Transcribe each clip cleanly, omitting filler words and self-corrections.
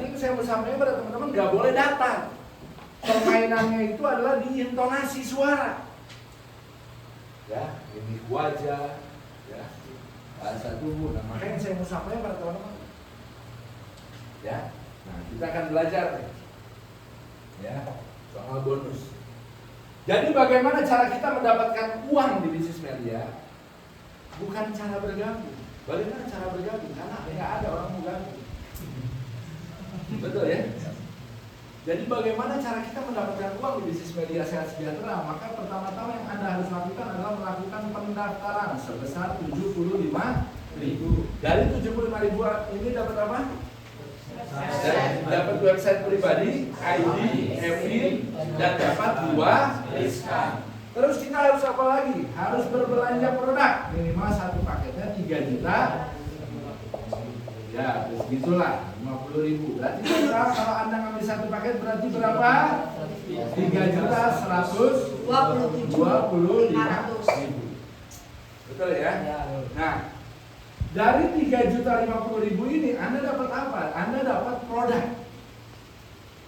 Artinya saya mau sampaikan pada teman-teman nggak boleh datar. Permainannya itu adalah di intonasi suara. Ya, mimik wajah, ya, bahasa tubuh. Nah, makanya saya mau sampaikan pada teman-teman. Ya, nah kita akan belajar nih, ya, soal bonus. Jadi bagaimana cara kita mendapatkan uang di bisnis media? Bukan cara bergabung. Bagaimana cara bergabung? Karena nggak ada orang mau gabung. Betul ya? Jadi bagaimana cara kita mendapatkan uang di bisnis media sehat sejahtera? Maka pertama-tama yang Anda harus lakukan adalah melakukan pendaftaran sebesar 75.000. Dari 75.000 ini dapat apa? Dapat website pribadi, ID, email, dan dapat 2 diskon. Terus kita harus apa lagi? Harus berbelanja produk. Minimal satu paketnya 3 juta. Ya, terus gitulah 50.000. Berarti berapa? Kalau Anda ngambil satu paket berarti berapa? 3.125.000. Betul ya? Nah, dari 3.050.000 ini Anda dapat apa? Anda dapat produk.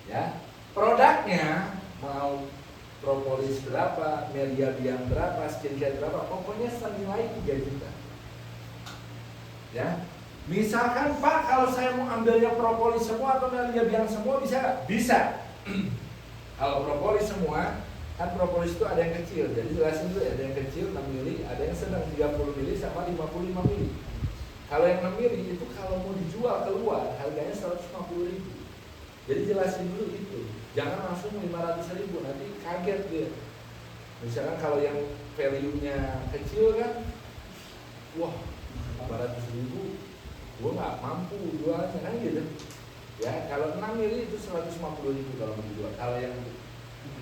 Ya. Produknya mau propolis berapa, media biang berapa, skincare berapa, pokoknya senilai 3 juta. Ya. Misalkan Pak, kalau saya mau ambilnya propolis semua atau media biang semua bisa nggak? Bisa. Kalau propolis semua, kan propolis itu ada yang kecil, jadi jelasin dulu, ada yang kecil 6 mili, ada yang sedang 30 mili sama 55 mili. Kalau yang 6 mili itu kalau mau dijual keluar harganya 150.000. Jadi jelasin dulu itu. Jangan langsung 500.000, nanti kaget dia. Misalkan kalau yang value-nya kecil kan, wah 500.000, gue nggak mampu jualnya kan gitu. Ya kalau 6 mili itu 150.000 kalau mau dijual. Kalau yang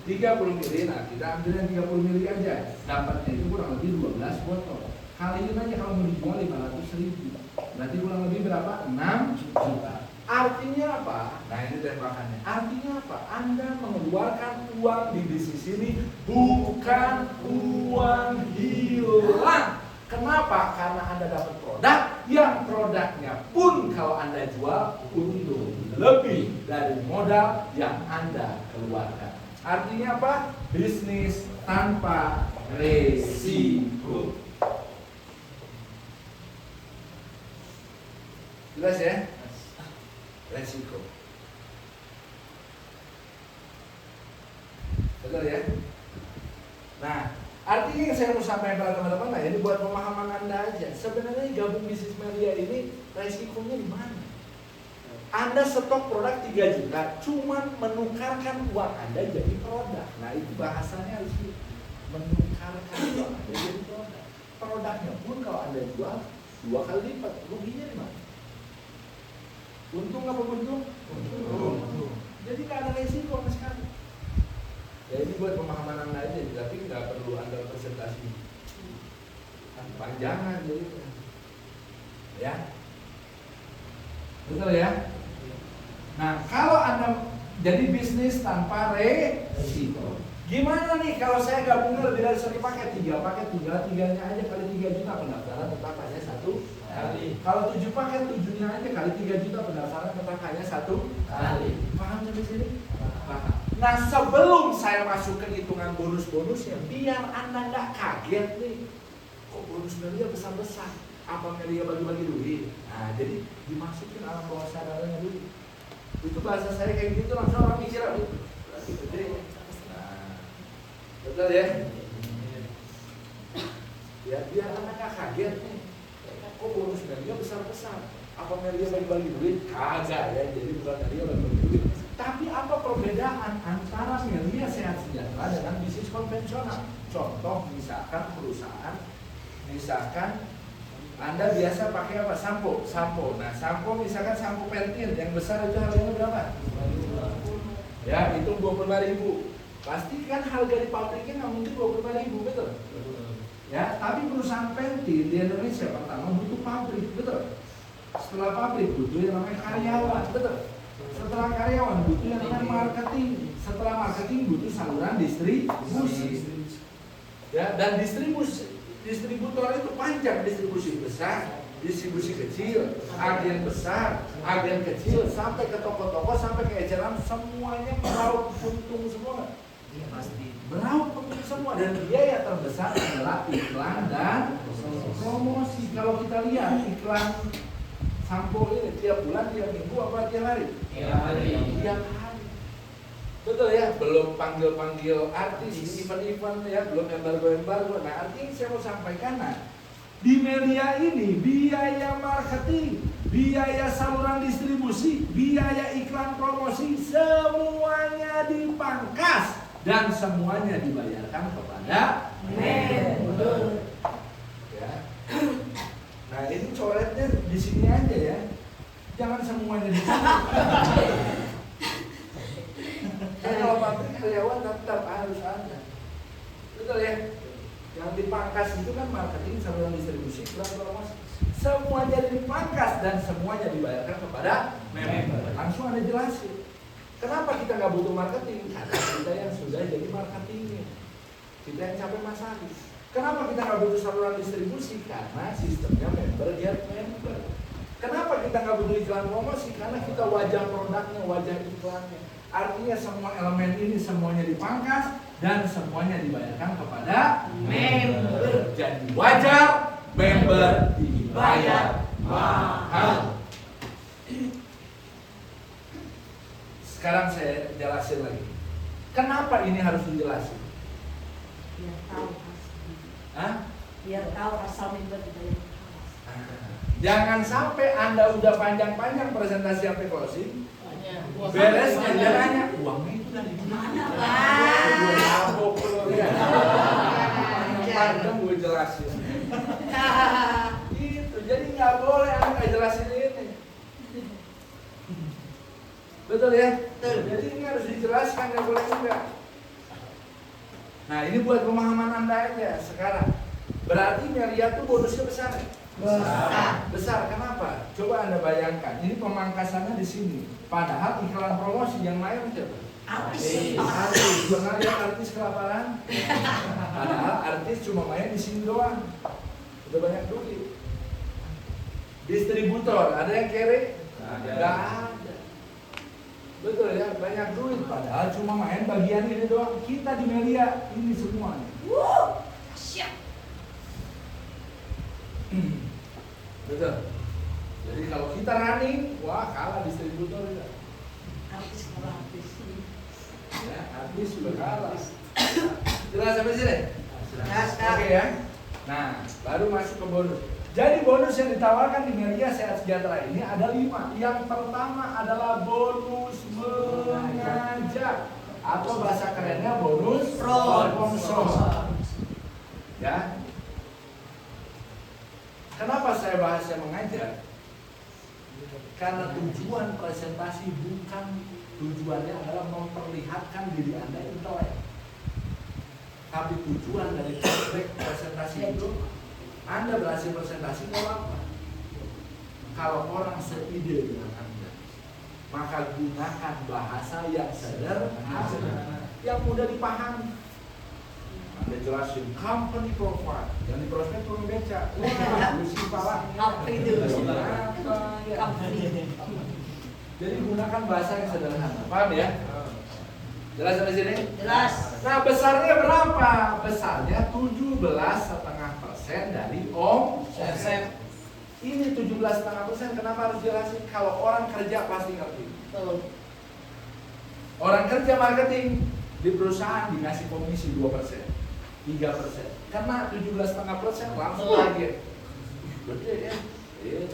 30 mili, nah kita ambil yang 30 mili aja. Dapatnya itu kurang lebih 12 botol. Kaliin aja kalau mau dijual 500.000. Berarti kurang lebih berapa? 6 juta. Artinya apa? Nah ini tembakannya. Artinya apa? Anda mengeluarkan uang di bisnis ini bukan uang hilang. Kenapa? Karena Anda dapat produk yang produknya pun kalau Anda jual untung lebih dari modal yang Anda keluarkan. Artinya apa? Bisnis tanpa resiko. Jelas ya? Resiko. Betul ya? Nah, artinya yang saya mau sampaikan pada teman-teman, nah ini buat pemahaman Anda aja. Sebenarnya gabung bisnis media ini resikonya di mana? Anda stok produk 3 juta, cuman menukarkan uang Anda jadi produk. Nah itu bahasanya harus menukarkan uang Anda jadi produk. Produknya pun kalau Anda jual 2 kali lipat, ruginya di mana? Untung apa buntung? Untung. Jadi nggak ada resiko sama sekali. Ya ini buat pemahaman Anda aja, tapi nggak perlu Anda presentasi panjangan jadi. Ya, betul ya. Nah kalau Anda jadi bisnis tanpa resiko, gimana nih kalau saya gabungnya lebih dari 1 paket, 3 paket, tiganya aja kali 3 juta pendaftaran tetap hanya 1 kali. Kalau 7 paket, 7-nya aja kali 3 juta pendaftaran tetap hanya 1 kali. Paham sampai sini? Paham. Nah sebelum saya masuk ke hitungan bonus-bonusnya, biar Anda nggak kaget nih, kok bonus media besar-besar, apa media bagi-bagi duit. Nah jadi dimasukin alam bawah sadarnya dulu. Itu bahasa saya kayak gitu langsung orang mikir, berarti gede. Nah, betul ya? Ya biar Anda nggak kaget nih, kok bonus media besar-besar, apa media bagi-bagi duit? Kagak ya, jadi bukan media bagi-bagi duit. Tapi apa perbedaan antara media sehat sejahtera dengan bisnis konvensional? Contoh misalkan perusahaan, misalkan Anda biasa pakai apa? Sampo. Nah sampo misalkan sampo Pentil yang besar itu harganya berapa? Ya itu 25.000. Pasti kan harga di pabriknya nggak mungkin 25.000, betul? Ya tapi perusahaan Pentil di Indonesia pertama butuh pabrik, betul? Setelah pabrik butuh yang namanya karyawan, betul? Setelah karyawan butuh yang namanya marketing. Setelah marketing butuh saluran distribusi. Ya, dan distributor itu panjang, distribusi besar, distribusi kecil, agen besar, agen kecil, sampai ke toko-toko, sampai ke eceran, semuanya meraup untung semua. Iya pasti. Meraup untung semua, dan biaya terbesar adalah iklan dan promosi. Kalau kita lihat iklan sampo ini tiap bulan, tiap minggu, apa tiap hari? Tiap hari. Tiap hari. Betul ya, belum panggil-panggil artis, event-event ya, belum embargo-embargo. Nah, artinya saya mau sampaikan, di media ini biaya marketing, biaya saluran distribusi, biaya iklan promosi, semuanya dipangkas dan semuanya dibayarkan kepada member. Ya. Nah, ini coretnya di sini aja ya. Jangan semuanya di sini. Karena kalau pabrik karyawan tetap harus ada. Betul ya? Yang dipangkas itu kan marketing, saluran distribusi, iklan promosi. Semuanya dipangkas dan semuanya dibayarkan kepada member. Langsung ada jelasin. Kenapa kita nggak butuh marketing? Karena kita yang sudah jadi marketingnya. Kita yang capek masalah. Kenapa kita nggak butuh saluran distribusi? Karena sistemnya member get member. Kenapa kita nggak butuh iklan promosi? Karena kita wajah produknya, wajah iklannya. Artinya semua elemen ini semuanya dipangkas dan semuanya dibayarkan kepada member. Jadi wajar member dibayar mahal. Sekarang saya jelasin lagi. Kenapa ini harus dijelasin? Biar tahu asal. Hah? Biar tahu asal member dibayar mahal. Jangan sampai Anda udah panjang-panjang presentasi sampai closing, beres nanya uangnya itu dari mana, Pak? Gue nabok lo ya. Panjang gue jelasin. Gitu, jadi nggak boleh Anda nggak jelasin ini. Betul ya? Betul. Jadi ini harus dijelaskan, nggak boleh enggak. Nah, ini buat pemahaman Anda aja sekarang. Berarti Melia tuh bonusnya besar. Besar. Kenapa? Coba Anda bayangkan. Ini pemangkasannya di sini. Padahal iklan promosi yang main siapa? Artis. Pernah lihat artis kelaparan? Padahal artis cuma main di sini doang. Udah banyak duit. Distributor, ada yang kere? Nggak ada. Betul ya, banyak duit. Padahal cuma main bagian ini doang. Kita di Melia ini semua. Siap. Betul. Jadi kalau kita running, wah kalah distributor ya. Artis kalah artis. Ya, artis juga kalah. Jelas sampai sini? Jelas. Oke ya. Nah, baru masuk ke bonus. Jadi bonus yang ditawarkan di Melia Sehat Sejahtera ini ada 5. Yang pertama adalah bonus mengajak atau bahasa kerennya bonus sponsor. Ya. Kenapa saya bahasnya mengajak? Karena tujuan presentasi bukan tujuannya adalah memperlihatkan diri Anda intelek. Tapi tujuan dari presentasi itu Anda berhasil presentasi kalau apa? Kalau orang seide dengan Anda, maka gunakan bahasa yang sederhana, yang mudah dipahami. Anda jelasin company profile, yang di prospek turun beca, lusi pala, Apa itu? Jadi gunakan bahasa yang sederhana, paham ya? Jelas sampai sini? Jelas. Nah, besarnya berapa? Besarnya 17,5% dari omset. Ini 17,5%, kenapa harus jelasin? Kalau orang kerja pasti ngerti. Orang kerja marketing di perusahaan dikasih komisi 2%, 3%. Karena 17,5% langsung kaget. Gede ya? Iya.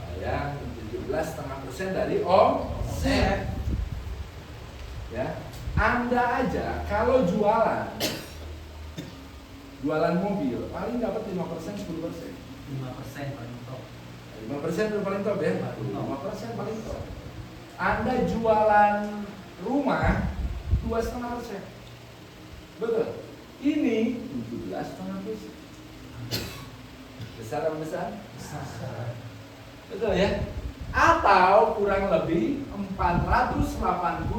Bayang 17,5% dari omset. Ya, Anda aja kalau jualan mobil paling dapat 5%, 10%. 5% paling top. 5% itu paling top ya. 5% paling top. Anda jualan rumah 2,5%. Betul. Ini 17,5%. Besar apa besar? Besar. Betul ya. Atau kurang lebih 480.000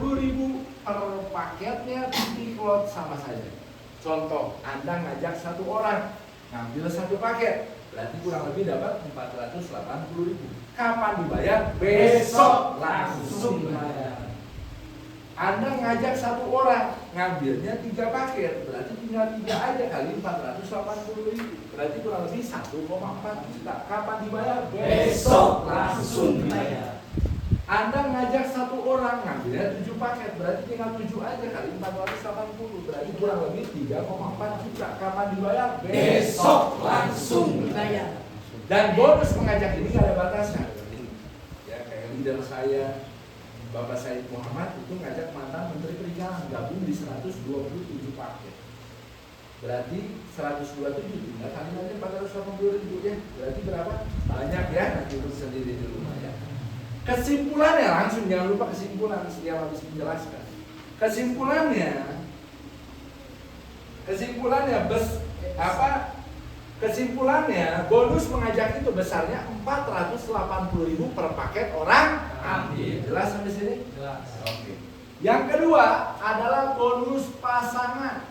per paketnya TV Cloud sama saja. Contoh, Anda ngajak satu orang ngambil satu paket, Berarti kurang lebih dapat 480.000. Kapan dibayar? Besok langsung dibayar. Anda ngajak satu orang, ngambilnya 3 paket, berarti tinggal 3 aja kali 480.000. Berarti kurang lebih 1,4 juta. Kapan dibayar? Besok langsung dibayar. Anda ngajak satu orang, ngambilnya 7 paket, berarti tinggal 7 aja kali 480, berarti kurang lebih 3,4 juta. Kapan dibayar? Besok langsung dibayar. Dan bonus mengajak ini gak ada batasnya. Ya kayak leader saya, Bapak Said Muhammad itu ngajak mantan Menteri Perikanan gabung di 127 paket. Berarti 127 tinggal kali aja 480.000 ya. Berarti berapa? Banyak ya, nanti urus sendiri di rumah ya. Kesimpulannya langsung, jangan lupa kesimpulan setiap habis menjelaskan. Kesimpulannya bonus mengajak itu besarnya 480.000 per paket orang ambil. Jelas sampai sini? Jelas. Oke. Yang kedua adalah bonus pasangan.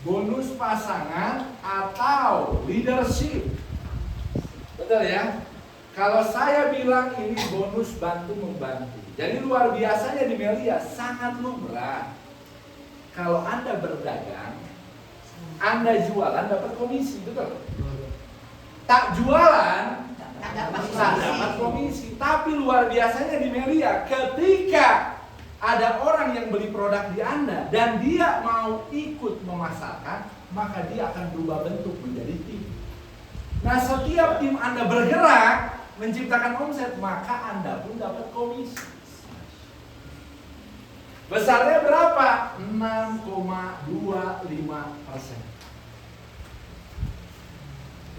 Bonus pasangan atau leadership. Betul ya? Kalau saya bilang ini bonus bantu membantu. Jadi luar biasanya di Melia sangat lumrah. Kalau Anda berdagang, Anda jualan dapat komisi, betul? Tak jualan tak dapat komisi. Tapi luar biasanya di Melia ketika ada orang yang beli produk di Anda dan dia mau ikut memasarkan, maka dia akan berubah bentuk menjadi tim. Nah, setiap tim Anda bergerak menciptakan omset, maka Anda pun dapat komisi. Besarnya berapa? 6,25%.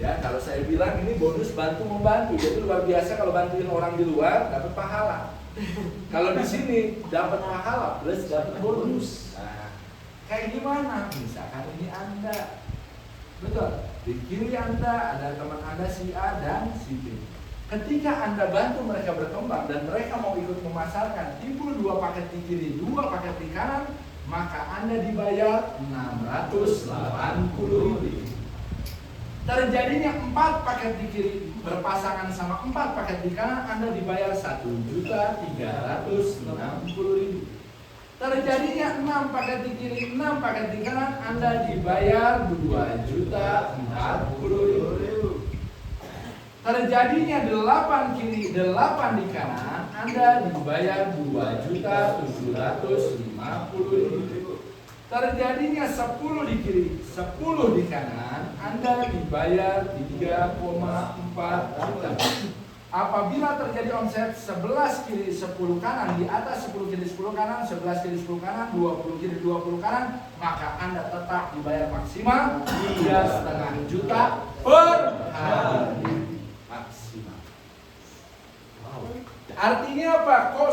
Ya, kalau saya bilang ini bonus bantu membantu. Jadi luar biasa kalau bantuin orang di luar dapat pahala. Kalau di sini dapat pahala plus dapat bonus. Nah, kayak gimana? Misalkan ini Anda, betul. Di kiri Anda ada teman Anda si A dan si B. Ketika Anda bantu mereka berkembang dan mereka mau ikut memasarkan, timbul 2 paket di kiri, 2 paket di kanan, maka Anda dibayar 680.000. Terjadinya 4 paket di kiri berpasangan sama 4 paket di kanan, Anda dibayar 1.360.000. Terjadinya 6 paket di kiri, 6 paket di kanan, Anda dibayar 2.040.000. Terjadinya 8 kiri, 8 di kanan, Anda dibayar 2.750.000. Terjadinya 10 di kiri, 10 di kanan, Anda dibayar 3,4 juta. Apabila terjadi omset 11 kiri 10 kanan, di atas 10 kiri 10 kanan, 11 kiri 10 kanan, 20 kiri 20 kanan, maka Anda tetap dibayar maksimal 3,5 juta per hari. Maksimal. Wow. Artinya apa? Kok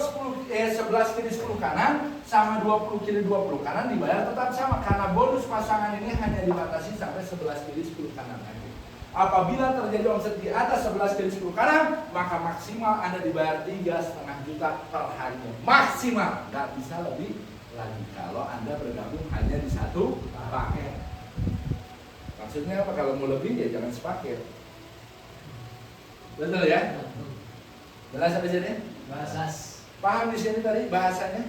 11 kiri 10 kanan sama 20 kiri 20 kanan dibayar tetap sama, karena bonus pasangan ini hanya dibatasi sampai 11 kiri 10 kanan aja. Apabila terjadi omset di atas 11 kiri 10 kanan, maka maksimal Anda dibayar 3,5 juta per harinya. Maksimal, nggak bisa lebih lagi kalau Anda bergabung hanya di 1 paket. Maksudnya apa? Kalau mau lebih ya jangan sepaket. Betul ya? Jelas sampai sini? Bahasas. Paham di sini tadi bahasanya?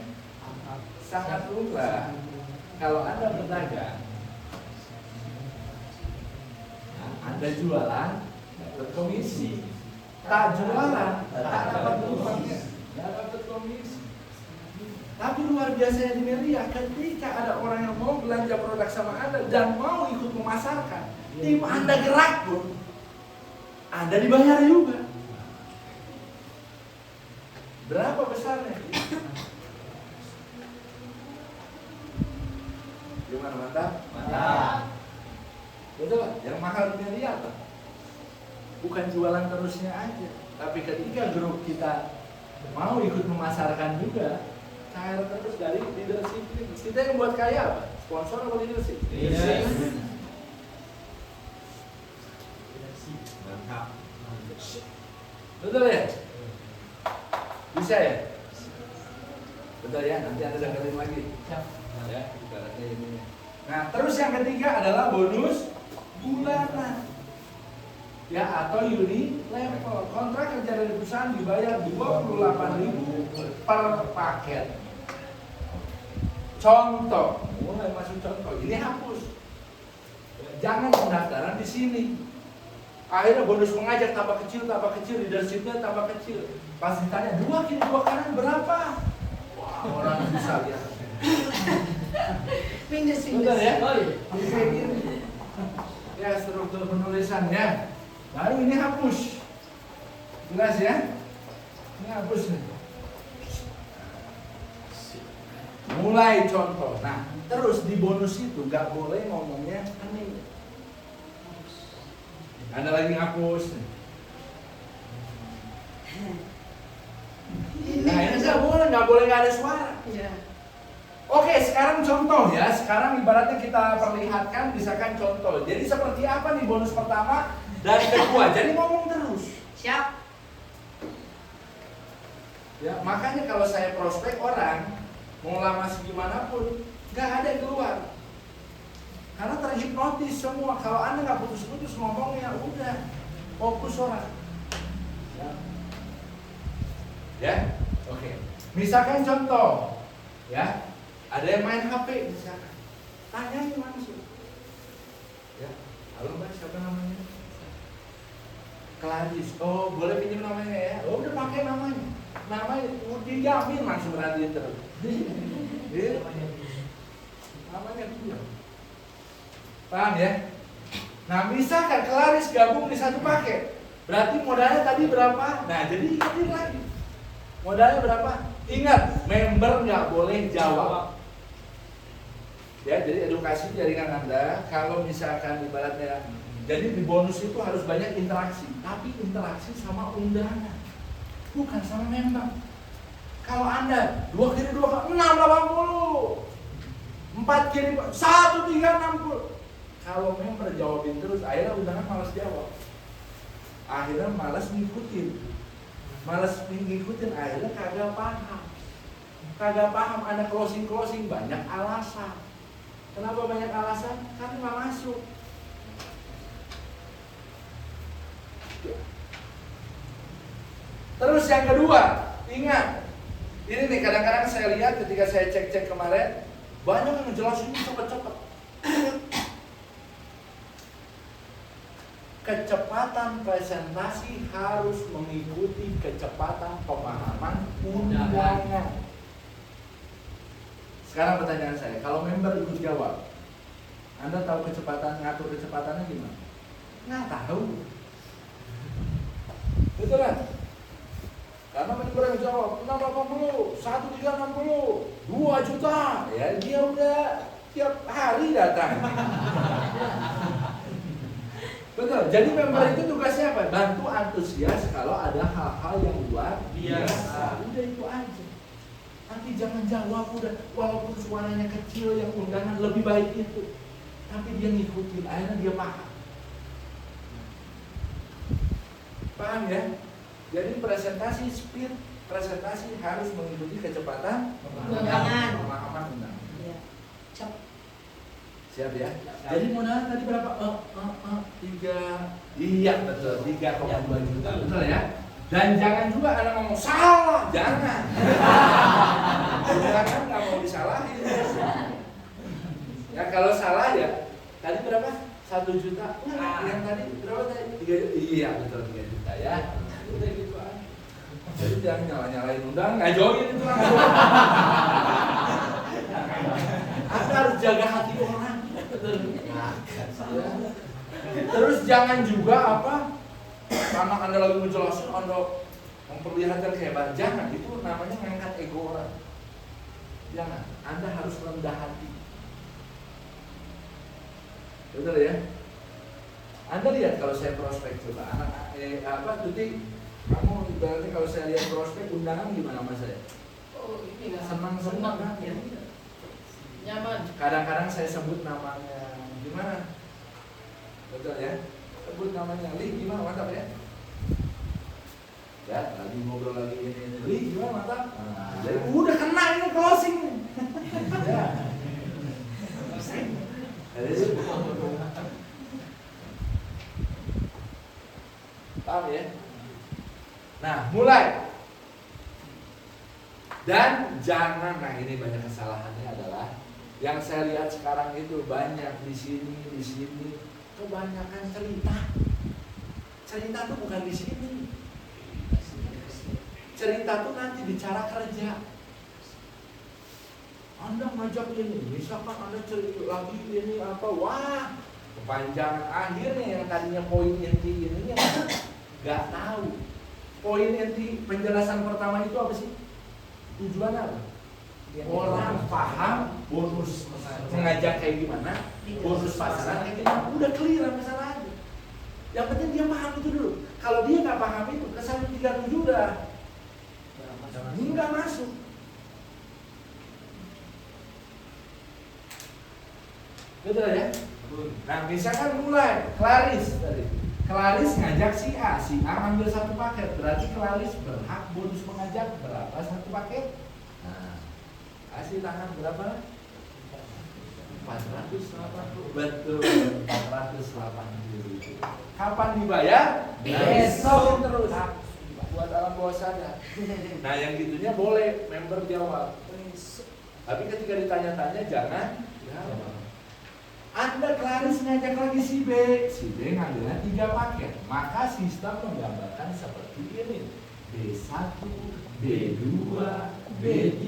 Sangat lumrah. Kalau Anda berdagang, Anda jualan dapat komisi. Tak jualan tak dapat komisi. Tidak dapat komisi. Tapi luar biasanya di Melia, ketika ada orang yang mau belanja produk sama Anda dan mau ikut memasarkan, tim Anda gerak pun, Anda dibayar juga. Berapa besarnya? Gimana, mantap? Mantap. Betul, yang mahal di Melia apa? Bukan jualan terusnya aja, tapi ketika grup kita mau ikut memasarkan juga, cair terus dari leadership. Kita yang buat kaya apa? Sponsor atau leadership? Leadership. Mantap. Betul ya? Bisa ya? Betul ya? Nanti Anda dengerin lagi. Ya, ibaratnya ini. Nah, terus yang ketiga adalah bonus bulanan. ya, atau uni level. Kontrak kerja dari perusahaan dibayar 28.000 per paket. Contoh, mulai masuk contoh, ini hapus. Jangan pendaftaran di sini. Akhirnya bonus mengajar tambah kecil, leadershipnya tambah kecil. Pas ditanya, 2 kiri 2 kanan berapa? Wah, orang bisa lihat. Betul ya? Kayak gini. Ya, struktur penulisannya. Baru ini hapus. Jelas ya? Ini hapus nih. Mulai contoh. Nah, terus di bonus itu gak boleh ngomongnya aneh. Ada lagi hapus. Nah, ini nggak boleh nggak ada suara. Oke, sekarang contoh ya. Sekarang ibaratnya kita perlihatkan, misalkan contoh. Jadi seperti apa nih bonus pertama dan kedua? Jadi ngomong terus. Siap. Ya, makanya kalau saya prospek orang mau lama segimanapun, nggak ada yang keluar. Karena terhipnotis semua. Kalau Anda nggak putus-putus ngomongnya, udah fokus orang. Ya, oke. Misalkan contoh, ya, ada yang main HP misalkan, tanyain langsung. Ya, halo Mbak, siapa namanya? Clarice. Oh, boleh pinjam namanya ya? Oh, udah pakai namanya. Namanya dijamin langsung berani terus. Namanya dia. Paham ya? Nah, misalkan Clarice gabung di satu paket, berarti modalnya tadi berapa? Nah, jadi ingetin lagi. Modalnya berapa? Ingat, member nggak boleh jawab. Ya, jadi edukasi jaringan Anda. Kalau misalkan ibaratnya, jadi di bonus itu harus banyak interaksi, tapi interaksi sama undangan, bukan sama member. Kalau Anda 2 kiri 2 680, 4 kiri 1 3 60. Kalau member jawabin terus, akhirnya undangan malas jawab. Akhirnya malas ngikutin. Akhirnya kagak paham. Anda closing banyak alasan. Kenapa banyak alasan? Karena nggak masuk. Terus yang kedua, ingat, ini nih kadang-kadang saya lihat ketika saya cek kemarin, banyak yang ngejelasin cepet-cepet. Kecepatan presentasi harus mengikuti kecepatan pemahaman undangan. Sekarang pertanyaan saya, kalau member ikut jawab, Anda tahu ngatur kecepatannya gimana? Nggak tahu. Betul kan? Karena member yang jawab 680, 1360, 2 juta, ya dia udah tiap hari datang. Betul, jadi member itu tugasnya apa? Bantu antusias kalau ada hal-hal yang luar biasa. Udah itu aja. Nanti jangan jawab udah, walaupun suaranya kecil yang undangan lebih baik itu. Tapi dia ngikutin, akhirnya dia paham. Paham ya? Jadi presentasi speed, presentasi harus mengikuti kecepatan Undangan. pemahaman undangan. Iya. Siap ya? Jadi modalnya tadi berapa? 3. Iya betul, 3,2 juta. Betul ya? Dan jangan juga Anda ngomong salah, jangan. Jangan nggak mau disalahin. Ya kalau salah ya, tadi berapa? 1 juta. Yang tadi berapa tadi? 3 juta. Iya betul 3 juta ya. Udah gitu aja. Jadi jangan nyalain undang, nggak join itu lah. Anda harus jaga hati orang. Terus jangan juga karena Anda lagi menjelaskan, Anda memperlihatkan kehebat. Jangan, itu namanya mengangkat ego orang. Jangan, Anda harus rendah hati. Betul ya? Anda lihat kalau saya prospek coba Tuti, kamu ibaratnya kalau saya lihat prospek undangan gimana mas saya? Oh, ini nggak Senang kan? Ya. Nyaman. Kadang-kadang saya sebut namanya gimana? Betul ya? Sebut namanya Li, gimana mantap ya? Ya, lagi ngobrol lagi ini Li, gimana mantap? Jadi udah kena ini closing. Ya. mulai. Dan jangan, nah ini banyak kesalahannya adalah yang saya lihat sekarang itu banyak di sini kebanyakan cerita. Cerita tuh bukan di sini. Cerita tuh nanti bicara kerja. Anda ngajak ini, misalkan Anda cerita lagi ini apa, wah kepanjangan. Akhirnya yang tadinya poin inti ini nggak tahu. Poin inti penjelasan pertama itu apa sih? Tujuan apa? Orang paham bonus mengajak kayak gimana, bonus pasaran kayak gimana, udah clear masalahnya. Yang penting dia paham itu dulu. Kalau dia nggak paham itu, kesan 37 udah nggak masuk. Betul ya? Nah misalkan mulai Claris tadi. Claris ngajak si A ngambil satu paket, berarti Claris berhak bonus mengajak berapa satu paket? Nah, kasih tangan berapa? 480. Betul, 480. Kapan dibayar? Besok terus. Buat alam bawah sadar. Nah yang gitunya boleh member jawab. Tapi ketika ditanya-tanya jangan jawab. Anda Claris ngajak lagi si B ngambilnya 3 paket. Maka sistem menggambarkan seperti ini. B1, B2, B3.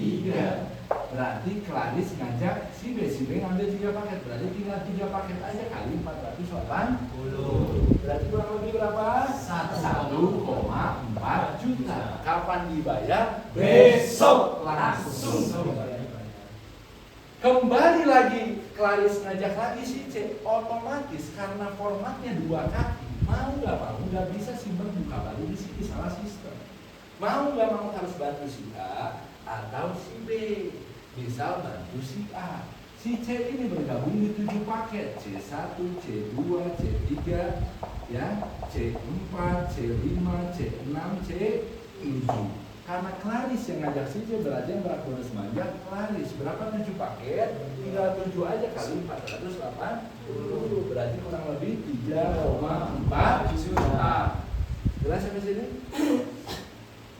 Berarti Claris ngajak si B ngambil 3 paket. Berarti tinggal 3 paket aja kali 480. Berarti kurang lebih berapa? 1,4 juta. Kapan dibayar? Besok langsung dibayar. Kembali lagi Claris ngajak lagi si C, otomatis karena formatnya 2 kaki, mau nggak bisa simpen buka baru di sini, salah sistem. Mau nggak mau harus bantu si A atau si B. Misal bantu si A, si C ini bergabung di 7 paket, C1, C2, C3, ya, C4, C5, C6, C7. Karena Claris yang ngajak si C berarti yang berhak bonus manja Claris. Berapa 7 paket? Tinggal 7 aja kali 480. Berarti kurang lebih 3,4 juta. Jelas sampai sini?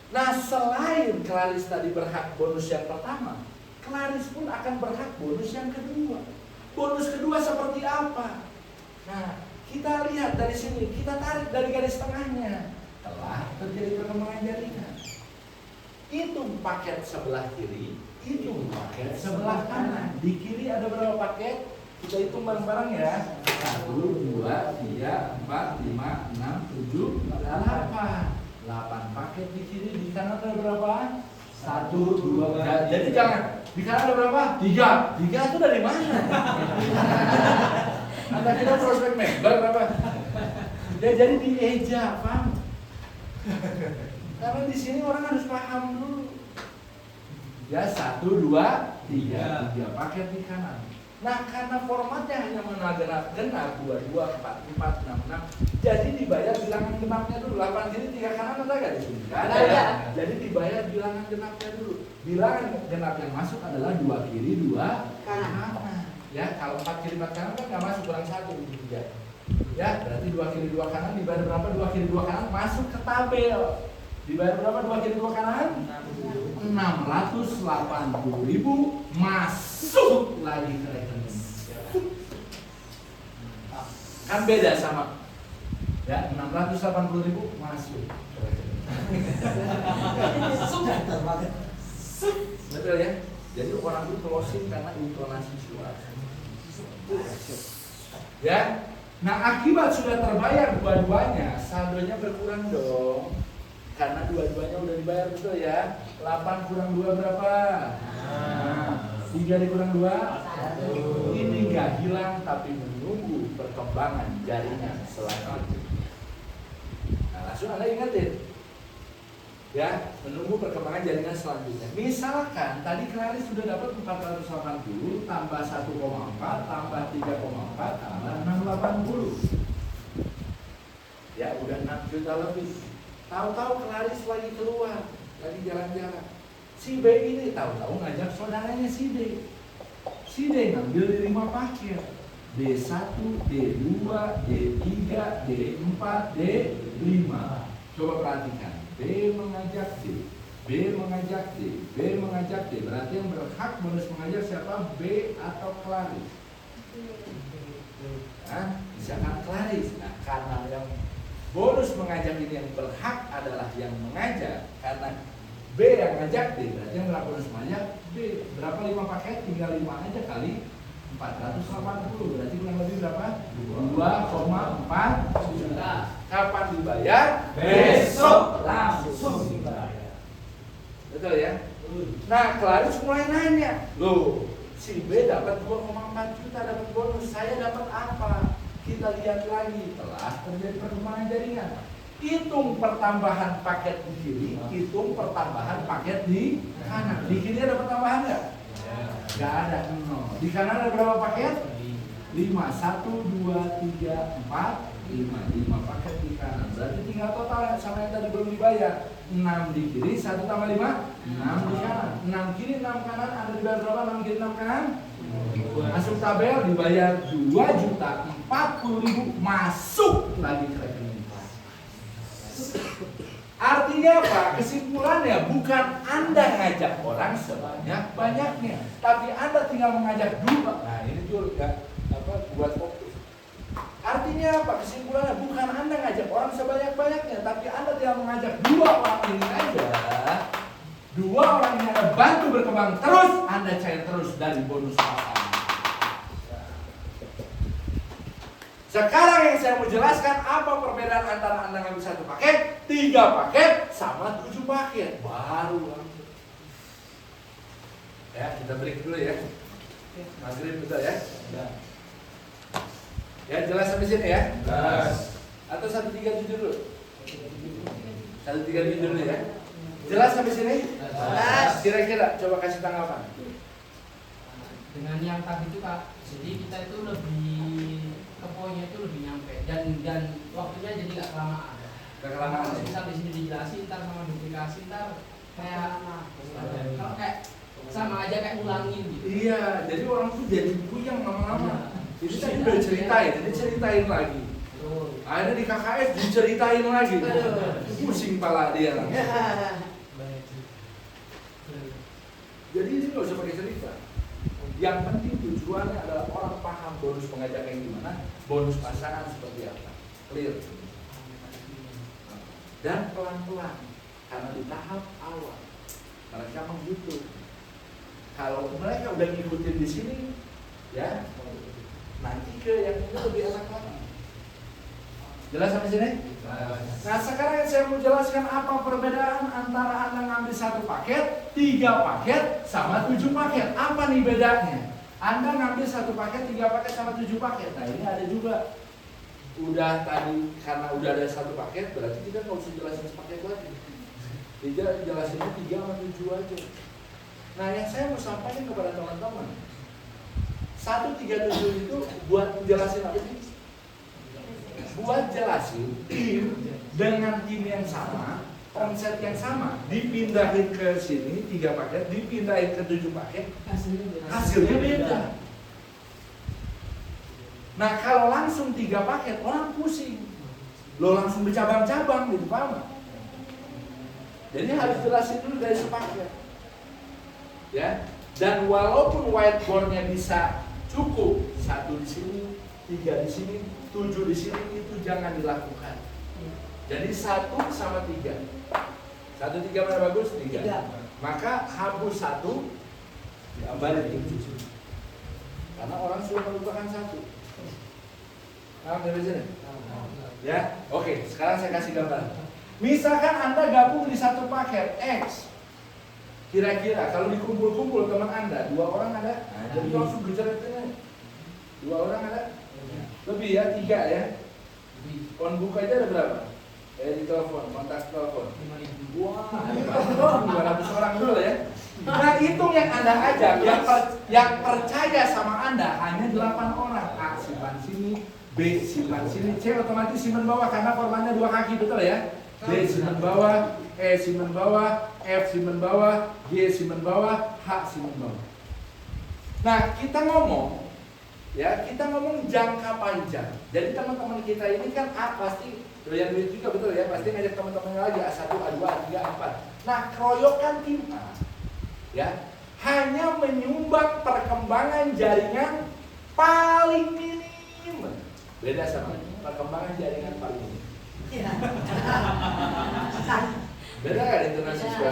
Nah selain Claris tadi berhak bonus yang pertama, Claris pun akan berhak bonus yang kedua. Bonus kedua seperti apa? Nah kita lihat dari sini, kita tarik dari garis tengahnya. Telah terjadi perkembangan jaringan. Itu paket sebelah kiri, itu paket sebelah kanan. Di kiri ada berapa paket? Kita hitung bareng-bareng ya. 1, 2, 3, 4, 5, 6, 7, 8. 8 paket di kiri, di kanan ada berapa? 1, 2, 3. Jadi jangan, di kanan ada berapa? 3. 3 itu dari mana? Anda kira prospek member berapa? Ya jadi dieja, paham? Karena di sini orang harus paham dulu. Ya 1, 2, 3 paket di kanan. Nah karena formatnya hanya genap 2, 4, 4, 6, 6. Jadi dibayar bilangan genapnya dulu. 8 kiri 3 kanan ada gak di sini? Gak ada ya. Jadi dibayar bilangan genapnya dulu. Bilangan genap yang masuk adalah 2 kiri 2 kanan. Ya kalau 4 kiri 4 kanan kan gak masuk, kurang 1 gitu ya. Ya berarti 2 kiri 2 kanan dibayar berapa? 2 kiri 2 kanan masuk ke tabel. Dibayar berapa 2 kiri 2 kanan? 680.000 masuk lagi ke rekening. Kan beda sama ya 680.000 masuk ke rekening. Betul ya? Jadi orang itu closing karena intonasi suara. Ya. Nah akibat sudah terbayar dua-duanya, saldonya berkurang dong. Karena dua-duanya udah dibayar, betul ya. 8 kurang 2 berapa? 3 dikurang 2? 1. Ini gak hilang tapi menunggu perkembangan jaringan selanjutnya. Nah langsung Anda ingetin ya, menunggu perkembangan jaringan selanjutnya. Misalkan tadi Claris sudah dapat 480 tambah 1,4 tambah 3,4 tambah 680. Ya udah 6 juta lebih. Tahu-tahu Claris lagi keluar, lagi jalan-jalan. Si B ini tahu-tahu ngajak saudaranya si D. Si D ngambil di 5 paket. D1, D2, D3, D4, D5. Coba perhatikan. B mengajak D, B mengajak D, B mengajak D. Berarti yang berhak bonus mengajak siapa? B atau Claris. Nah, misalkan Claris. Nah, karena yang bonus mengajak ini yang berhak adalah yang mengajak, karena B yang ngajak D, berarti yang berhak bonus mengajak B. Berapa 5 paket? Tinggal 5 aja kali 480. Berarti kurang lebih berapa? 2,4 juta. Kapan dibayar? Besok langsung dibayar. Betul ya? Nah, Claris mulai nanya, loh, si B dapat 2,4 juta, dapat bonus, saya dapat apa? Kita lihat lagi, telah terjadi perkembangan jaringan. Hitung pertambahan paket di kiri, hitung pertambahan paket di kanan. Di kiri ada pertambahan nggak? Nggak ada, 0. Di kanan ada berapa paket? 5, 1, 2, 3, 4, 5 paket di kanan. Berarti tinggal total sama yang tadi belum dibayar. 6 di kiri, 1 tambah 5, 6 di kanan. 6 kiri, 6 kanan, ada dibayar berapa? 6 kiri, 6 kanan? Masuk tabel, dibayar 2.040.000, masuk lagi ke rekening. Artinya apa? Kesimpulannya bukan Anda ngajak orang sebanyak-banyaknya, tapi Anda tinggal mengajak 2. Nah, ini tuh ya, buat fokus. Artinya apa? Kesimpulannya bukan Anda ngajak orang sebanyak-banyaknya, tapi Anda tinggal mengajak 2 orang ini aja. 2 orang ini Anda bantu berkembang terus, Anda cair terus dari bonus pasar. Sekarang yang saya mau jelaskan apa perbedaan antara Anda ngambil 1 paket, 3 paket, sama 7 paket. Baru langsung. Ya, kita break dulu ya. Maghrib betul ya? Ya, jelas sampai sini ya? Jelas. Atau 137 dulu? 137 dulu ya? Jelas sampai sini? Jelas. Kira-kira coba kasih tanggapan. Dengan yang tadi itu Kak, jadi kita itu lebih ke poinnya itu lebih nyampe dan waktunya jadi nggak kelamaan. Nggak kelamaan. Misal di sini dijelasin, ntar sama duplikasi, ntar kayak kalau kayak sama aja kayak ulangin gitu. Iya, jadi orang tuh jadi puyeng lama-lama. Jadi tadi udah ceritain, jadi ceritain lagi. Akhirnya di KKS diceritain lagi. Pusing pala dia lah. Jadi ini nggak usah pakai cerita. Yang penting tujuannya adalah orang paham bonus pengajak yang gimana, bonus pasangan seperti apa, clear. Dan pelan-pelan, karena di tahap awal mereka menghitung. Kalau mereka udah ngikutin di sini, ya nanti ke yang ini lebih enak lagi. Jelas sampai sini? Nah, sekarang saya mau jelaskan apa perbedaan antara Anda ngambil 1 paket, 3 paket, sama 7 paket. Apa nih bedanya? Anda ngambil 1 paket, 3 paket, sama 7 paket. Nah, ini ada juga. Udah tadi, karena udah ada 1 paket, berarti kita nggak usah jelasin paket lagi. Jelasinnya 3 sama 7 aja. Nah, yang saya mau sampaikan kepada teman-teman, 137 itu buat jelasin apa sih? Buat jelasin tim dengan tim yang sama, omset yang sama, dipindahin ke sini 3 paket, dipindahin ke 7 paket, hasilnya beda. Nah, kalau langsung 3 paket orang pusing, lo langsung bercabang-cabang gitu, paham? Jadi harus jelasin dulu dari sepaket, ya. Dan walaupun whiteboardnya bisa cukup 1 di sini, 3 di sini, 7 di sini, itu jangan dilakukan. Jadi 1 sama 3. 1, 3 mana bagus? 3. Maka hapus 1, diambil 7. Karena orang sudah melupakan 1. Paham dari sini? Ya, oke. Sekarang saya kasih gambar. Misalkan Anda gabung di 1 paket X. Kira-kira kalau dikumpul-kumpul teman Anda, 2 orang ada? Nah, jadi langsung gejala-gejala. 2 orang ada? Lebih ya, 3 ya. Konbuk aja ada berapa? Di telepon, kontak telepon. Wah, 200 orang dulu ya. Nah, hitung yang Anda ajak, yang percaya sama Anda hanya 8 orang. A simpan sini, B simpan sini, C otomatis simpan bawah karena korbannya 2 kaki, betul ya? D simpan bawah, E simpan bawah, F simpan bawah, G simpan bawah, H simpan bawah. Nah, kita ngomong Ya, kita ngomong jangka panjang. Jadi teman-teman kita ini kan pasti doyan duit juga, betul ya? Pasti ngajak teman-temannya lagi A1, A2, A3, A4. Nah, keroyokan tim A ya hanya menyumbang perkembangan jaringan paling minim. Beda sama perkembangan jaringan paling minim. Beda kan internasional?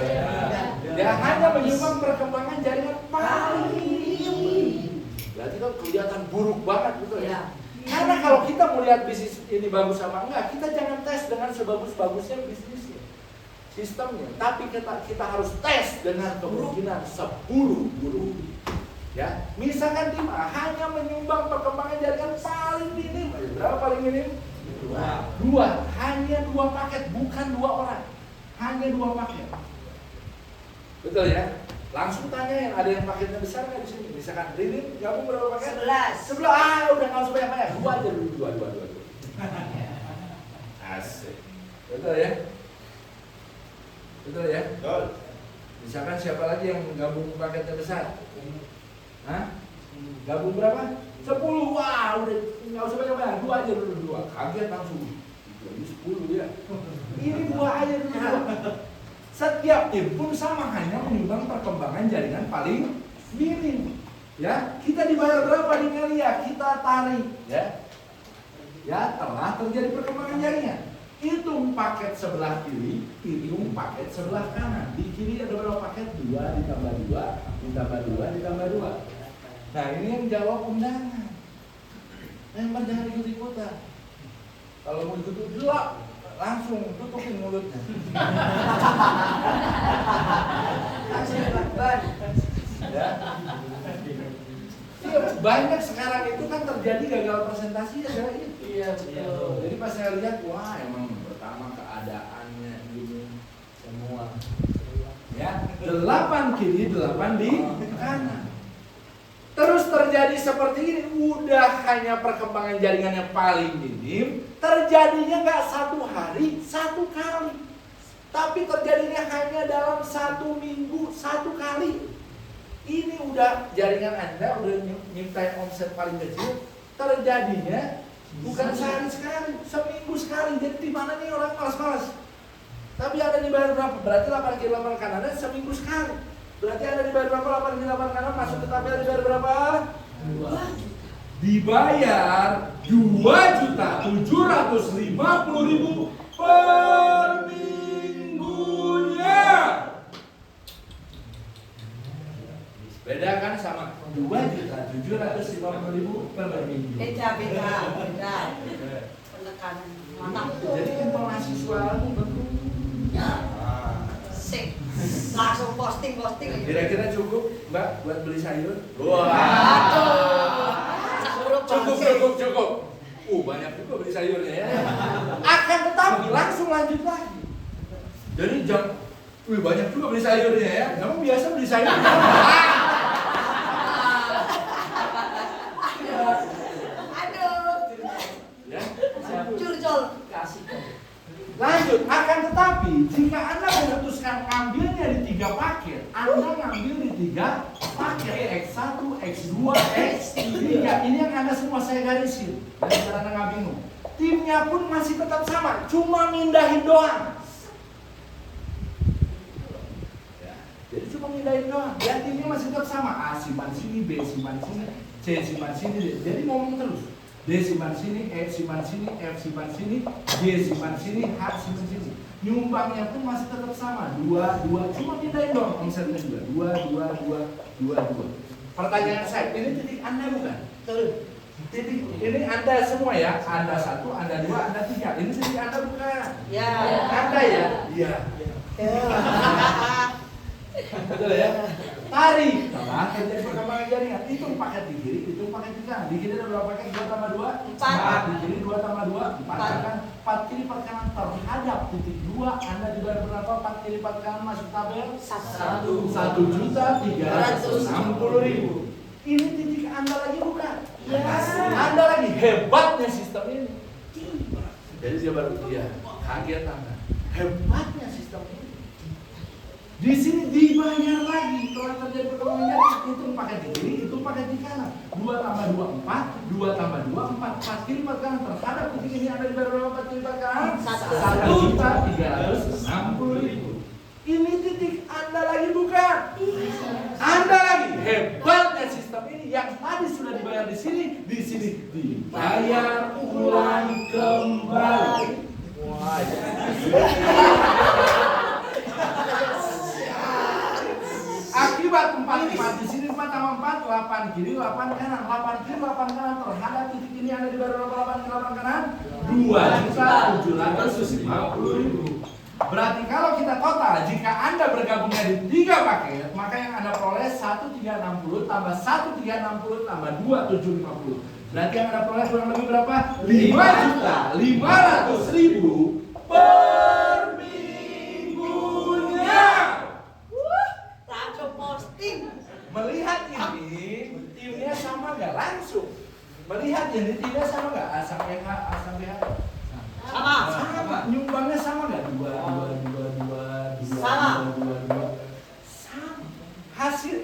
Ya hanya menyumbang perkembangan jaringan paling minim. Berarti kan kelihatan buruk banget, betul ya? Karena kalau kita melihat bisnis ini bagus sama enggak, kita jangan tes dengan sebagus-bagusnya bisnisnya, sistemnya. Tapi kita harus tes dengan kemungkinan seburuk-buruk. Ya, misalkan tim A hanya menyumbang perkembangan jaringan paling minim. Berapa paling minim? Dua. Hanya 2 paket, bukan 2 orang. Hanya 2 paket. Betul ya? Langsung tanya yang ada yang paketnya besar nggak di sini? Misalkan Ridin gabung berapa paket? 11. Udah nggak usah banyak-banyak. 2 aja dulu, 2. Asik. Betul ya? Betul ya? Betul. Misalkan siapa lagi yang gabung paketnya besar? Hah? Gabung berapa? 10. Wah, udah nggak usah banyak-banyak. 2 aja dulu, 2. Kaget langsung. Jadi 10 ya. Ini 2 aja dulu. Setiap tim pun sama, hanya menyumbang perkembangan jaringan paling minim. Ya, kita dibayar berapa di Melia? Kita tarik, ya. Ya, telah terjadi perkembangan jaringan. Hitung paket sebelah kiri, hitung paket sebelah kanan. Di kiri ada berapa paket? 2 ditambah 2, ditambah 2, ditambah 2. Nah, ini yang jawab undangan. Memang jangan ikut-ikutan. Kalau mau ikut gelap, langsung tutupin mulutnya. Ya. Iya, banyak sekarang itu kan terjadi gagal presentasi adalah itu. Iya, betul. Jadi pas saya lihat, wah emang pertama keadaannya ini semua. Ya, 8 kiri, 8 di kanan. Terus terjadi seperti ini, udah hanya perkembangan jaringan yang paling minim, terjadinya nggak 1 hari, 1 kali. Tapi terjadinya hanya dalam 1 minggu, 1 kali. Ini udah jaringan Anda udah nyiptain omset paling kecil, terjadinya bukan sehari sekali, seminggu sekali. Jadi di mana nih orang malas-malas? Tapi ada dibayar berapa? Berarti 8 kiri 8 kanannya seminggu sekali. Berarti ada dibayar berapa? 8 kiri 8 kanan masuk ke tabel dibayar berapa? 2. Dibayar 2.750.000 per minggunya. Beda kan sama 2.750.000 per minggu. Beda. Penekanan mantap. Jadi informasi suaramu betul. Sik. Langsung posting. Kira-kira cukup, Mbak, buat beli sayur? Cukup. Banyak juga beli sayurnya ya. Akan tetapi langsung lanjut lagi. Jadi banyak juga beli sayurnya ya. Kamu biasa beli sayur? Ya. Curcol. Kasih. Lanjut, akan tetapi jika Anda memutuskan ambilnya di 3 paket, Anda ngambil di 3 paket X1, X2, X3. Ini yang Anda semua saya garisin. Biar Anda nggak bingung. Timnya pun masih tetap sama, cuma mindahin doang. Ya, jadi cuma mindahin doang. Ya, timnya masih tetap sama. A simpan sini, B simpan sini, C simpan sini. Jadi ngomong terus. D simpan sini, E simpan sini, F simpan sini, G simpan sini, H simpan sini. Nyumbangnya pun masih tetap sama, 2, cuma pindahin dong omsetnya juga, 2. Pertanyaan saya, ini titik Anda bukan? Titik, ini Anda semua ya, Anda 1, Anda 2, Anda 3. Ini titik Anda bukan? Ya. Anda ya? Iya. Betul ya? Tarik, telah terjadi perkembangan jaringan. Itu paket di kiri, itu paket di kanan. Di kiri ada berapa paket? 2 tambah 2? 4. Di kiri 2 tambah 2? 4 kan? 4 kiri 4 kanan terhadap titik 2. Anda dibayar berapa? 4 kiri 4 kanan masuk tabel? 1.360.000. Ini titik Anda lagi bukan? Ya. Anda lagi hebatnya sistem ini. Jadi dia baru kaget Anda. Hebatnya sistem ini. Di sini dibayar lagi. Kalau terjadi perkembangan jadi hitung pakai di kiri, hitung pakai di kanan. 2 tambah 2 4, 2 tambah 2 4, 4 kiri 4 kanan. Terhadap titik ini ada di berapa 4 kiri 4 kanan? 1.360.000. Ini titik Anda lagi bukan? Anda lagi. Hebatnya sistem ini yang tadi sudah dibayar di sini dibayar ulang kembali. Wah. Akibat 4 di sini 4 tambah 4 8 kiri 8 kanan 8 kiri 8 kanan terhadap titik ini ada di berapa 8 kiri 8 kanan 2.750.000. Berarti kalau kita total jika Anda bergabungnya di 3 paket maka yang Anda peroleh 1.360 tambah 1.360 tambah 2.750. Berarti yang Anda peroleh kurang lebih berapa? 5.500.000 per minggunya. Langsung posting. Melihat ini timnya sama nggak langsung? Melihat ini timnya sama nggak? A sampai H, A sampai H. Sama. Nyumbangnya sama nggak? 2. Sama. Hasil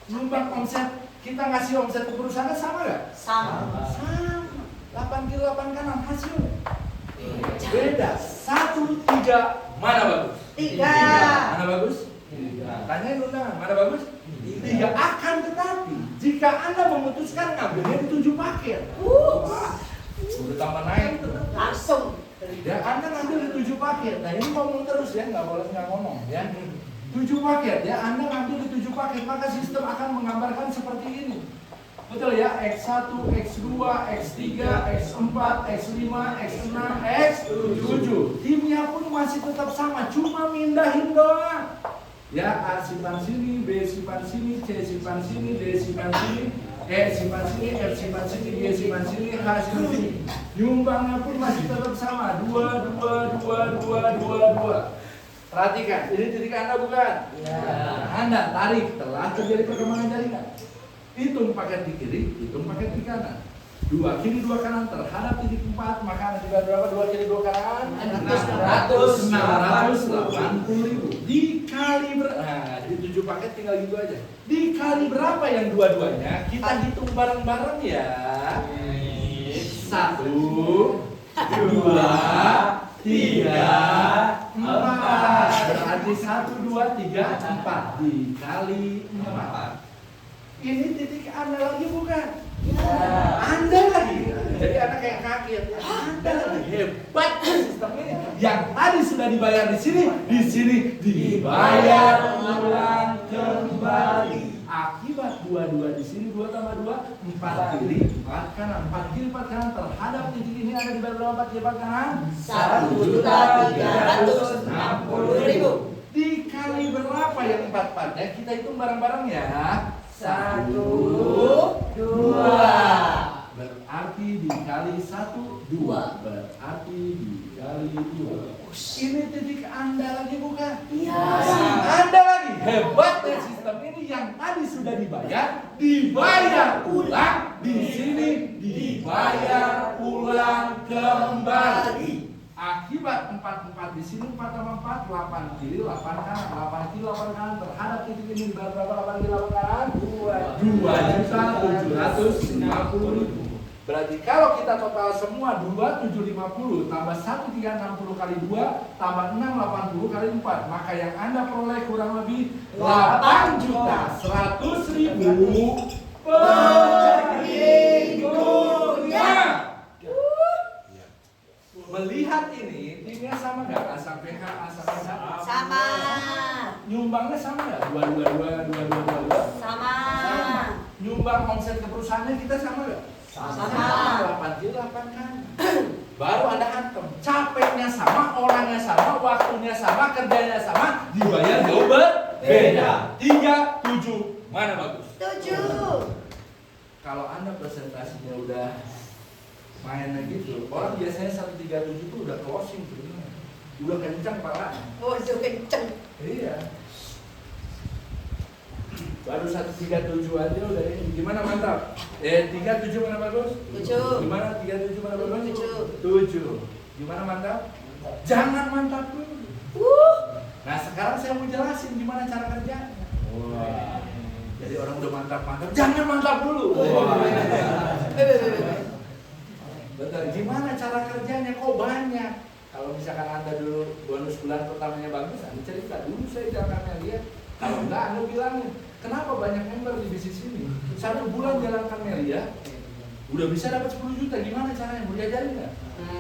nyumbang omset kita ngasih omset ke perusahaan sama nggak? Sama. 8 kiri 8 kanan hasilnya beda. 1 3 mana bagus? 3. Mana bagus? Tanyain undangan mana bagus? 3. Akan tetapi jika Anda memutuskan ngambilnya di 7 paket, udah tambah naik tuh. Langsung. Ya Anda ngambil di 7 paket. Nah ini ngomong terus ya, nggak boleh nggak ngomong ya. 7 paket ya, Anda ngambil di 7 paket maka sistem akan menggambarkan seperti ini. Betul ya, X1, X2, X3, X4, X5, X6, X7. Timnya pun masih tetap sama, cuma mindahin doang. Ya, A simpan sini, B simpan sini, C simpan sini, D simpan sini, E simpan sini, F simpan sini, G simpan sini, H simpan sini. Nyumbangnya pun masih tetap sama, 2, 2, 2, 2, 2, 2. Perhatikan, ini titik Anda bukan? Ya. Anda tarik, telah terjadi perkembangan jaringan. Hitung paket di kiri, hitung paket di kanan. 2 kiri 2 kanan terhadap titik 4, maka Anda juga berapa? 2 kiri 2 kanan? 680.000. Dikali nah, di 7 paket tinggal gitu aja. Dikali berapa yang dua-duanya? Kita hitung bareng-bareng ya. 1 2 3 4. Berarti 1 2 3 4 dikali 4. Ini titik Anda lagi bukan? Ya. Anda lagi. Jadi Anda kayak kaget. Anda lagi hebat sistem ini. Yang tadi sudah dibayar di sini dibayar ulang kembali. Akibat 2 di sini 2 tambah 2 4 kiri 4 kanan 4 kiri 4 kanan terhadap titik ini ada di berapa 4 kiri 4 kanan? 1.360.000. Dikali berapa yang 4-4-nya? Kita hitung bareng-bareng ya. 1 2. Berarti dikali 1 2. Berarti dikali 2. Ini titik Anda lagi bukan? Iya. Anda lagi. Hebatnya sistem ini yang tadi sudah dibayar ulang, di sini dibayar ulang kembali. Akibat 4 di sini 4 tambah 4 8 kiri 8 kanan 8 kiri 8 kanan terhadap titik ini berapa 8 kiri 8 kanan 2.750.000. Berarti kalau kita total semua 2.750 tambah 1.360 kali 2 tambah 680 kali 4 maka yang Anda peroleh kurang lebih 8.100.000 per minggunya. Melihat ini, timnya sama nggak? A sampai H, A sampai H? Sama. Nyumbangnya sama nggak? 2. Sama. Nyumbang omset ke perusahaannya kita sama nggak? Sama. 8 kiri 8 kan. Baru Anda hantam. Capeknya sama, orangnya sama, waktunya sama, kerjanya sama, dibayar jauh berbeda. 3, 7, mana bagus? 7. Kalau Anda presentasinya udah mainnya gitu, orang biasanya 137 itu udah closing sebenarnya, udah kencang palanya. Oh, itu kenceng. Iya. Baru 137 aja udah ini. Gimana mantap? 37 mana bagus? 7. Gimana 37 mana bagus? 7. 7. Gimana mantap? Jangan mantap dulu. Nah sekarang saya mau jelasin gimana cara kerjanya. Wah. Jadi orang udah mantap-mantap, jangan mantap dulu. Wah. Betul. Gimana cara kerjanya? Kok banyak? Kalau misalkan Anda dulu bonus bulan pertamanya bagus, Anda cerita dulu saya jalankan lihat. Kalau enggak, Anda bilangin, kenapa banyak member di bisnis ini? 1 bulan jalankan Melia, udah bisa dapat 10 juta. Gimana caranya? Mau diajarin nggak?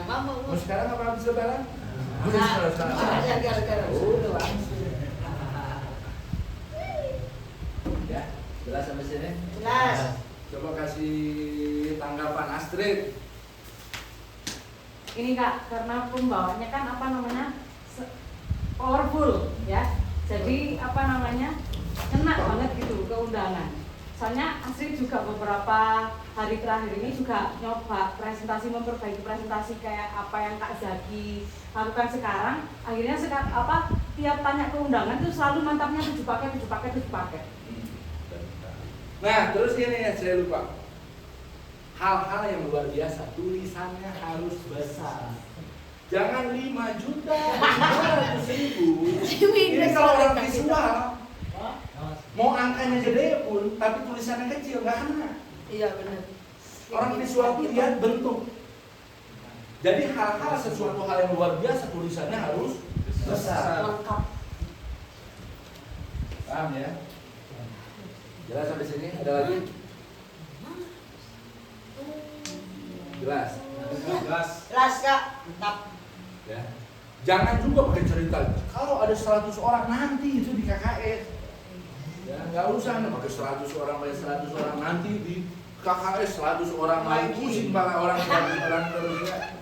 Mau sekarang apa habis lebaran? Udah sekarang. Udah langsung. Ya, jelas sampai sini? Jelas. Coba kasih tanggapan Astrid. Ini Kak, karena pembawanya kan apa namanya powerful ya. Jadi apa namanya kena banget gitu ke undangan. Soalnya Astrid juga beberapa hari terakhir ini juga nyoba presentasi, memperbaiki presentasi kayak apa yang Kak Zaki lakukan sekarang. Akhirnya tiap tanya ke undangan tuh selalu mantapnya 7 paket. Nah, terus ini ya, saya lupa. Hal-hal yang luar biasa, tulisannya harus besar. Jangan 5 juta, 500.000. Ini kalau orang visual, mau angkanya gede pun, tapi tulisannya kecil, nggak kena. Iya benar. Orang visual tuh lihat bentuk. Jadi hal-hal, sesuatu hal yang luar biasa, tulisannya harus besar. Lengkap. Paham ya? Jelas sampai sini? Ada lagi? Jelas? Jelas Kak. Mantap. Ya. Jangan juga pakai cerita. Kalau ada 100 orang nanti itu di KKS. Ya, nggak usah Anda pakai 100 orang nanti di KKS 100 orang lagi pusing para orang 100 orang terus ya.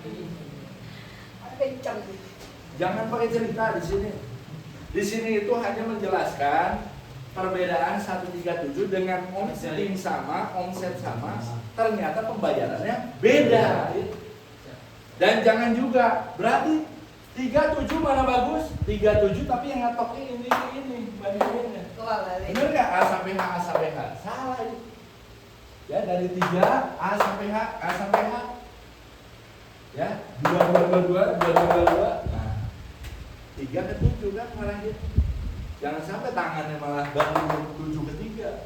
Jangan pakai cerita di sini. Di sini itu hanya menjelaskan perbedaan 137 dengan omsetting sama, omset sama, ternyata pembayarannya beda. Dan jangan juga berarti 37 mana bagus? 37 tapi yang ngetoknya ini bandingannya. Bener nggak? A sampai H. Salah itu. Ya dari 3 A sampai H. Ya 2. Nah 3 ke 7 kan malah gitu. Jangan sampai tangannya malah banding 7 ke 3.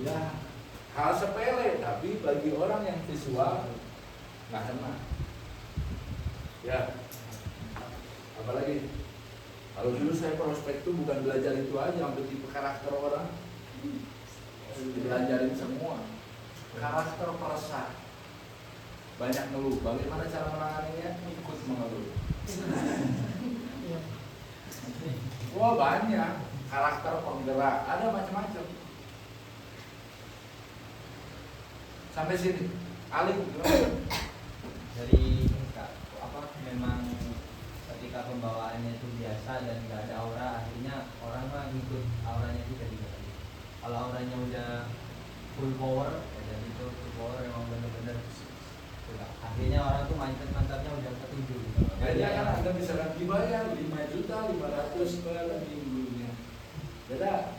Ya hal sepele tapi bagi orang yang visual nggak kena. Ya, apalagi kalau dulu saya prospek itu bukan belajar itu aja, sampai tipe karakter orang, dibelajarin semua. Karakter peresah, banyak ngeluh. Bagaimana cara menanganinya? Ikut mengeluh. Wah banyak karakter penggerak, ada macam-macam. Sampai sini, Ali dari memang ketika pembawaannya itu biasa dan nggak ada aura, akhirnya orang mah ngikut auranya juga gitu. Kalau auranya udah full power, jadi itu full power emang bener-bener akhirnya orang tuh mantapnya udah ketujuh gitu. Kayaknya kan Anda misalkan dibayar 5.500.000 per minggunya. Beda?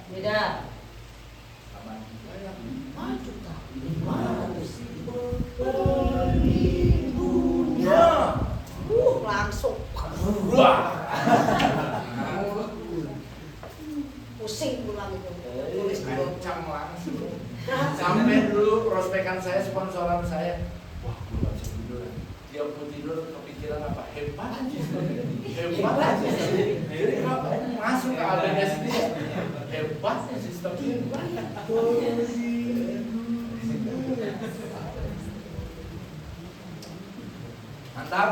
Sama dibayar 5.500.000 per minggunya. Langsung. Wah. Pusing pulang itu. Tulis ancam langsung. Sampai dulu prospekan saya, sponsoran saya. Wah, gue gak bisa tidur. Tiap mau tidur kepikiran apa? Hebat aja. Jadi apa? Masuk ke adanya sendiri. Hebatnya sistem ini. Mantap.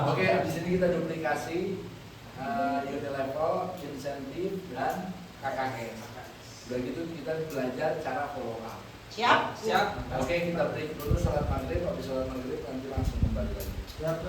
Oke, abis ini kita duplikasi Unilevel, insentif dan KKS. Udah gitu kita belajar cara follow up. Siap. Oke, kita break dulu sholat maghrib. Habis sholat maghrib nanti langsung kembali lagi. Siap.